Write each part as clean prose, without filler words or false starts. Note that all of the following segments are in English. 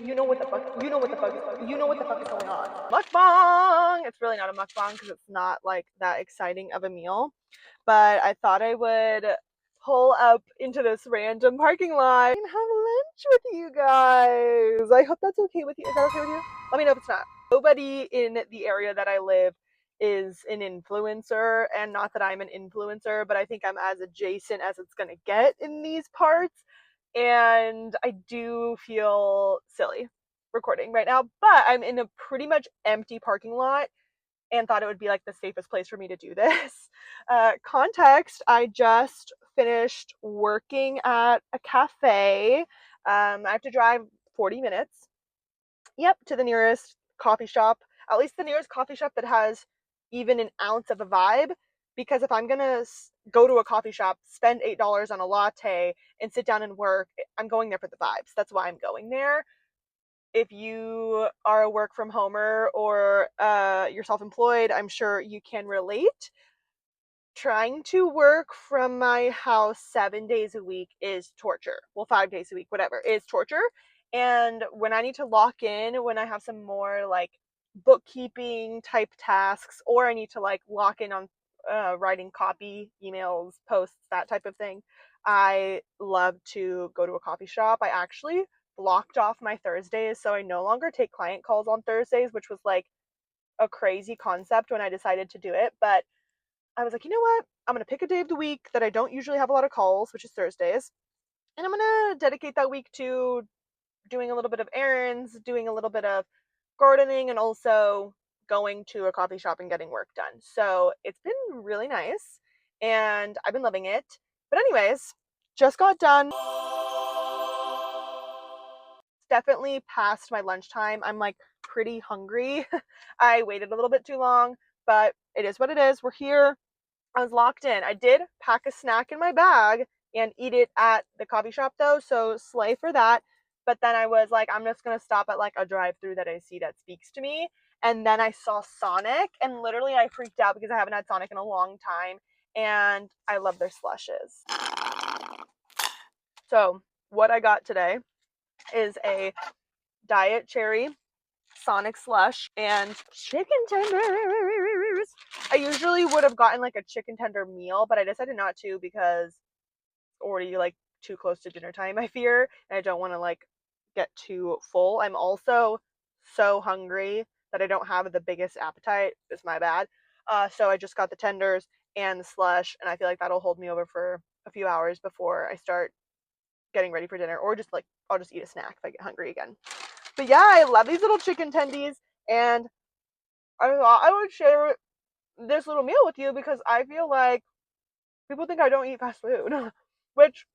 you know what the fuck, you know what the fuck, you know what the fuck is going on. Mukbang! It's really not a mukbang because it's not like that exciting of a meal, but I thought I would pull up into this random parking lot and have lunch with you guys. I hope that's okay with you. Is that okay with you? Let me know if it's not. Nobody in the area that I live is an influencer, and not that I'm an influencer, but I think I'm as adjacent as it's gonna get in these parts. And I do feel silly recording right now, but I'm in a pretty much empty parking lot and thought it would be like the safest place for me to do this. Context, I just finished working at a cafe. I have to drive 40 minutes, yep, to the nearest coffee shop, at least the nearest coffee shop that has even an ounce of a vibe. Because if I'm gonna go to a coffee shop, spend $8 on a latte, and sit down and work, I'm going there for the vibes. That's why I'm going there. If you are a work from homer or you're self-employed, I'm sure you can relate. Trying to work from my house 7 days a week is torture. Well, 5 days a week, whatever, is torture. And when I need to lock in, when I have some more like bookkeeping type tasks, or I need to like lock in on writing copy, emails, posts, that type of thing, I love to go to a coffee shop. I actually blocked off my Thursdays, so I no longer take client calls on Thursdays, which was like a crazy concept when I decided to do it. But I was like, you know what? I'm going to pick a day of the week that I don't usually have a lot of calls, which is Thursdays. And I'm going to dedicate that week to doing a little bit of errands, doing a little bit of gardening, and also going to a coffee shop and getting work done. So it's been really nice and I've been loving it. But, anyways, just got done. It's definitely past my lunchtime. I'm like pretty hungry. I waited a little bit too long, but it is what it is. We're here. I was locked in. I did pack a snack in my bag and eat it at the coffee shop though, so slay for that. But then I was like, I'm just gonna stop at like a drive-through that I see that speaks to me. And then I saw Sonic, and literally I freaked out because I haven't had Sonic in a long time, and I love their slushes. So what I got today is a diet cherry Sonic slush and chicken tenders. I usually would have gotten like a chicken tender meal, but I decided not to because it's already like too close to dinner time, I fear, and I don't want to like get too full. I'm also so hungry that I don't have the biggest appetite. It's my bad. So I just got the tenders and the slush, and I feel like that'll hold me over for a few hours before I start getting ready for dinner, or just like I'll just eat a snack if I get hungry again. But yeah, I love these little chicken tendies, and I thought I would share this little meal with you because I feel like people think I don't eat fast food, which,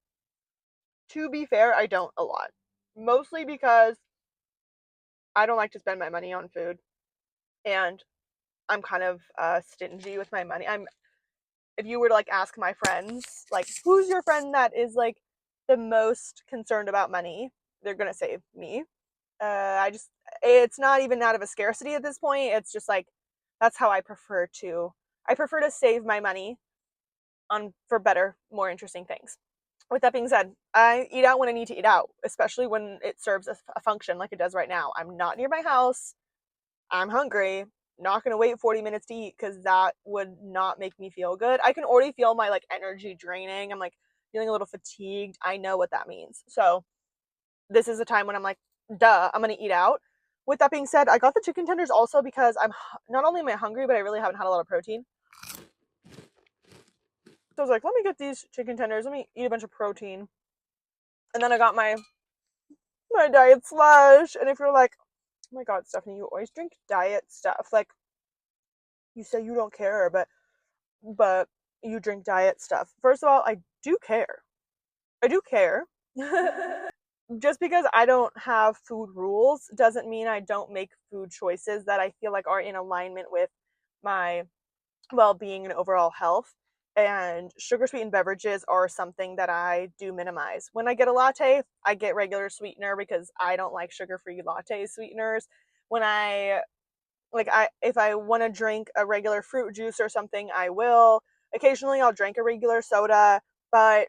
to be fair, I don't a lot. Mostly because I don't like to spend my money on food, and I'm kind of stingy with my money. If you were to like ask my friends, like, who's your friend that is like the most concerned about money, they're gonna say me. It's not even out of a scarcity at this point. It's just like, that's how I prefer to save my money on for better, more interesting things. With that being said, I eat out when I need to eat out, especially when it serves a function like it does right now. I'm not near my house. I'm hungry. Not going to wait 40 minutes to eat because that would not make me feel good. I can already feel my like energy draining. I'm like feeling a little fatigued. I know what that means. So this is a time when I'm like, duh, I'm going to eat out. With that being said, I got the chicken tenders also because not only am I hungry, but I really haven't had a lot of protein. So I was like, let me get these chicken tenders. Let me eat a bunch of protein. And then I got my diet slush. And if you're like, oh my God, Stephanie, you always drink diet stuff. Like, you say you don't care, but you drink diet stuff. First of all, I do care. I do care. Just because I don't have food rules doesn't mean I don't make food choices that I feel like are in alignment with my well-being and overall health. And sugar sweetened beverages are something that I do minimize. When I get a latte, I get regular sweetener because I don't like sugar-free latte sweeteners. When if I want to drink a regular fruit juice or something, I will. Occasionally I'll drink a regular soda, but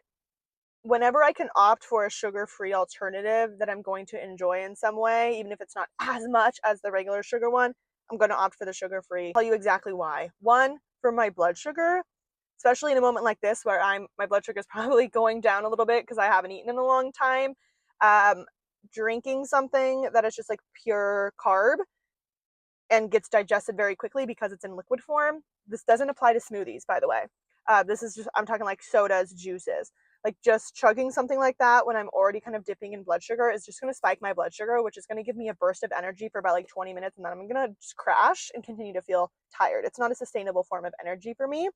whenever I can opt for a sugar-free alternative that I'm going to enjoy in some way, even if it's not as much as the regular sugar one, I'm going to opt for the sugar-free. I'll tell you exactly why. One, for my blood sugar, especially in a moment like this where my blood sugar is probably going down a little bit because I haven't eaten in a long time. Drinking something that is just like pure carb and gets digested very quickly because it's in liquid form. This doesn't apply to smoothies, by the way. This is just, I'm talking like sodas, juices. Like just chugging something like that when I'm already kind of dipping in blood sugar is just going to spike my blood sugar, which is going to give me a burst of energy for about like 20 minutes. And then I'm going to just crash and continue to feel tired. It's not a sustainable form of energy for me,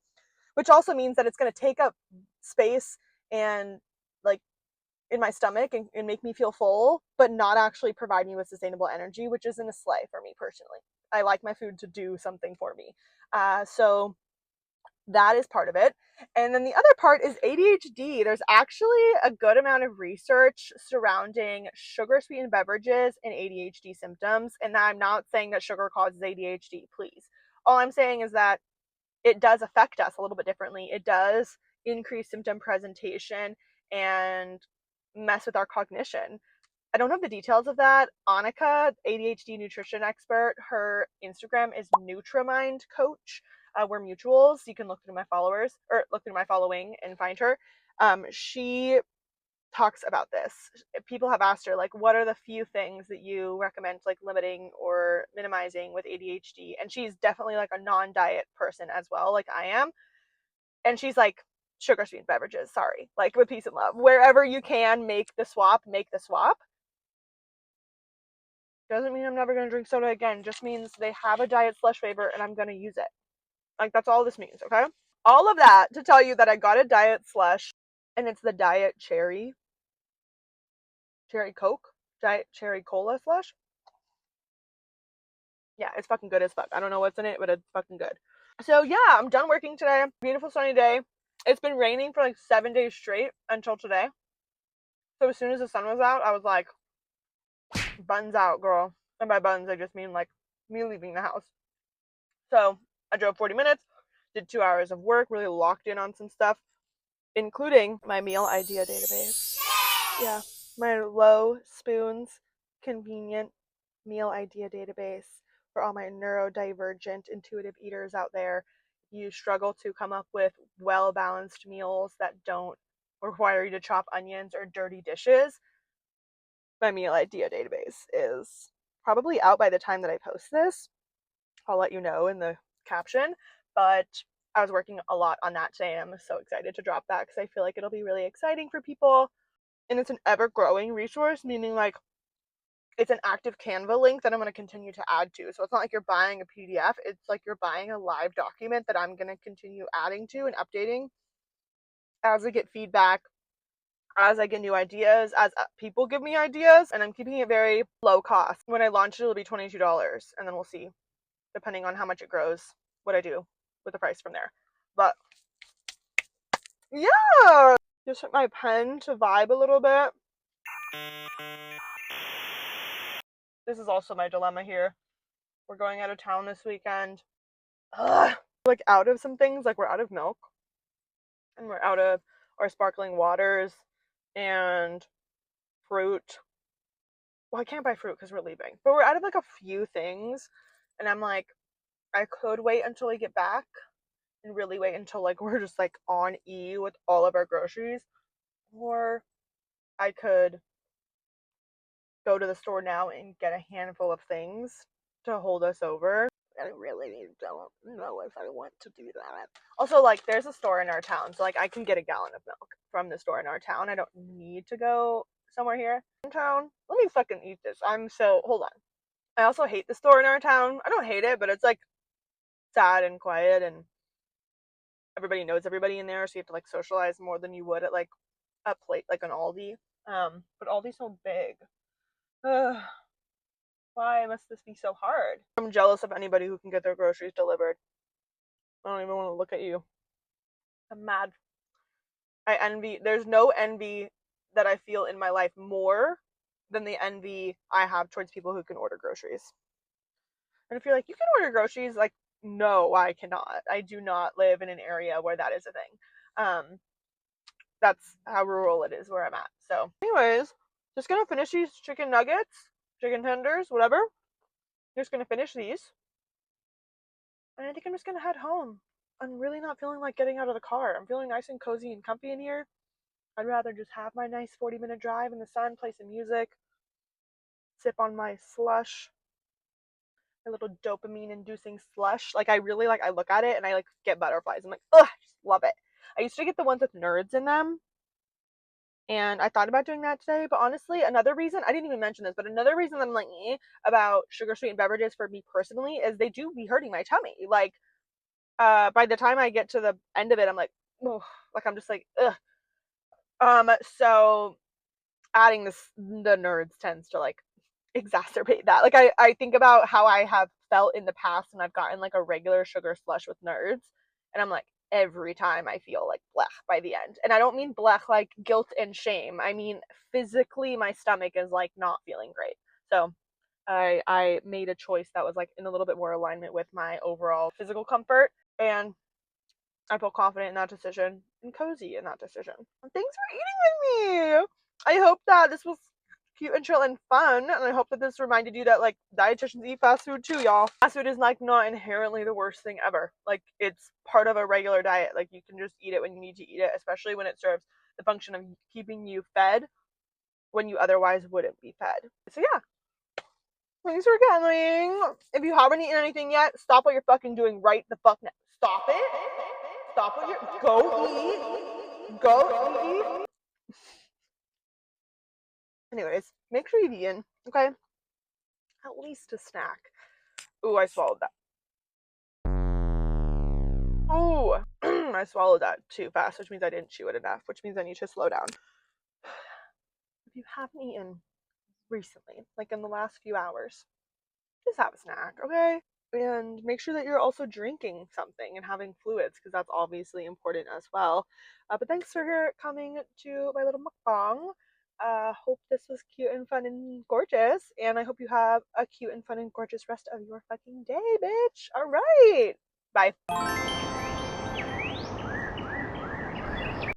which also means that it's going to take up space and like in my stomach and make me feel full, but not actually provide me with sustainable energy, which isn't a slay for me personally. I like my food to do something for me. So that is part of it. And then the other part is ADHD. There's actually a good amount of research surrounding sugar sweetened beverages and ADHD symptoms. And I'm not saying that sugar causes ADHD, please. All I'm saying is that it does affect us a little bit differently. It does increase symptom presentation and mess with our cognition. I don't have the details of that. Annika, ADHD nutrition expert, her Instagram is Nutrimind Coach. We're mutuals. You can look through my followers or look through my following and find her. She talks about this. People have asked her, like, what are the few things that you recommend, like, limiting or minimizing with ADHD? And she's definitely, like, a non-diet person as well, like I am. And she's like, sugar sweetened beverages, sorry. Like, with peace and love. Wherever you can make the swap, make the swap. Doesn't mean I'm never going to drink soda again. Just means they have a diet slush flavor and I'm going to use it. Like, that's all this means, okay? All of that to tell you that I got a diet slush, and it's the Diet Cherry Coke, Diet Cherry Cola slush. Yeah, it's fucking good as fuck. I don't know what's in it, but it's fucking good. So yeah, I'm done working today. Beautiful sunny day. It's been raining for like 7 days straight until today. So as soon as the sun was out, I was like, buns out, girl. And by buns, I just mean like me leaving the house. So I drove 40 minutes, did 2 hours of work, really locked in on some stuff, including my meal idea database. Yeah, my low spoons, convenient meal idea database for all my neurodivergent intuitive eaters out there. You struggle to come up with well-balanced meals that don't require you to chop onions or dirty dishes. My meal idea database is probably out by the time that I post this. I'll let you know in the caption, but I was working a lot on that today and I'm so excited to drop that because I feel like it'll be really exciting for people. And it's an ever-growing resource, meaning like it's an active Canva link that I'm going to continue to add to. So it's not like you're buying a PDF. It's like you're buying a live document that I'm going to continue adding to and updating as I get feedback, as I get new ideas, as people give me ideas, and I'm keeping it very low cost. When I launch it, it'll be $22, and then we'll see, depending on how much it grows, what I do with the price from there. But yeah, just took my pen to vibe a little bit. This is also my dilemma here. We're going out of town this weekend. Ugh. Like out of some things, like we're out of milk and we're out of our sparkling waters and fruit. Well, I can't buy fruit because we're leaving, but we're out of like a few things, and I'm like, I could wait until we get back and really wait until like we're just like on E with all of our groceries, or I could go to the store now and get a handful of things to hold us over. I really don't know if I want to do that. Also, like, there's a store in our town, so like I can get a gallon of milk from the store in our town. I don't need to go somewhere here in town. Let me fucking eat this. Hold on. I also hate the store in our town. I don't hate it, but it's like sad and quiet, and everybody knows everybody in there, so you have to like socialize more than you would at like a plate like an Aldi. But Aldi's so big. Ugh. Why must this be so hard? I'm jealous of anybody who can get their groceries delivered. I don't even want to look at you. I'm mad. I envy. There's no envy that I feel in my life more than the envy I have towards people who can order groceries. And if you're like, you can order groceries, like, no, I cannot. I do not live in an area where that is a thing. that's how rural it is where I'm at. So anyways, just gonna finish these chicken nuggets, chicken tenders, whatever. Just gonna finish these. And I think I'm just gonna head home. I'm really not feeling like getting out of the car. I'm feeling nice and cozy and comfy in here. I'd rather just have my nice 40-minute drive in the sun, play some music, sip on my slush, a little dopamine inducing slush. Like I really like, I look at it and I like get butterflies. I'm like, ugh, I just love it. I used to get the ones with nerds in them. And I thought about doing that today, but honestly, another reason, I didn't even mention this, but another reason I'm like about sugar sweetened beverages for me personally is they do be hurting my tummy. Like, by the time I get to the end of it, I'm like, oh, like I'm just like, ugh. So adding the nerds tends to like exacerbate that. Like I think about how I have felt in the past when I've gotten like a regular sugar slush with nerds, and I'm like, every time I feel like blech by the end. And I don't mean blech like guilt and shame. I mean physically my stomach is like not feeling great. So I made a choice that was like in a little bit more alignment with my overall physical comfort, and I feel confident in that decision and cozy in that decision. Thanks for eating with me. I hope that this was cute and chill and fun, and I hope that this reminded you that like dietitians eat fast food too, y'all. Fast food is like not inherently the worst thing ever. Like it's part of a regular diet. Like you can just eat it when you need to eat it, especially when it serves the function of keeping you fed when you otherwise wouldn't be fed. So yeah, thanks for coming. If you haven't eaten anything yet, stop what you're fucking doing right the fuck now. Stop it. Stop what you're. Go eat. Go eat. Anyways, make sure you've eaten, okay? At least a snack. Ooh, I swallowed that. Ooh, I swallowed that too fast, which means I didn't chew it enough, which means I need to slow down. If you haven't eaten recently, like in the last few hours, just have a snack, okay? And make sure that you're also drinking something and having fluids because that's obviously important as well. But thanks for coming to my little mukbang. Hope this was cute and fun and gorgeous, and I hope you have a cute and fun and gorgeous rest of your fucking day, bitch. All right, bye.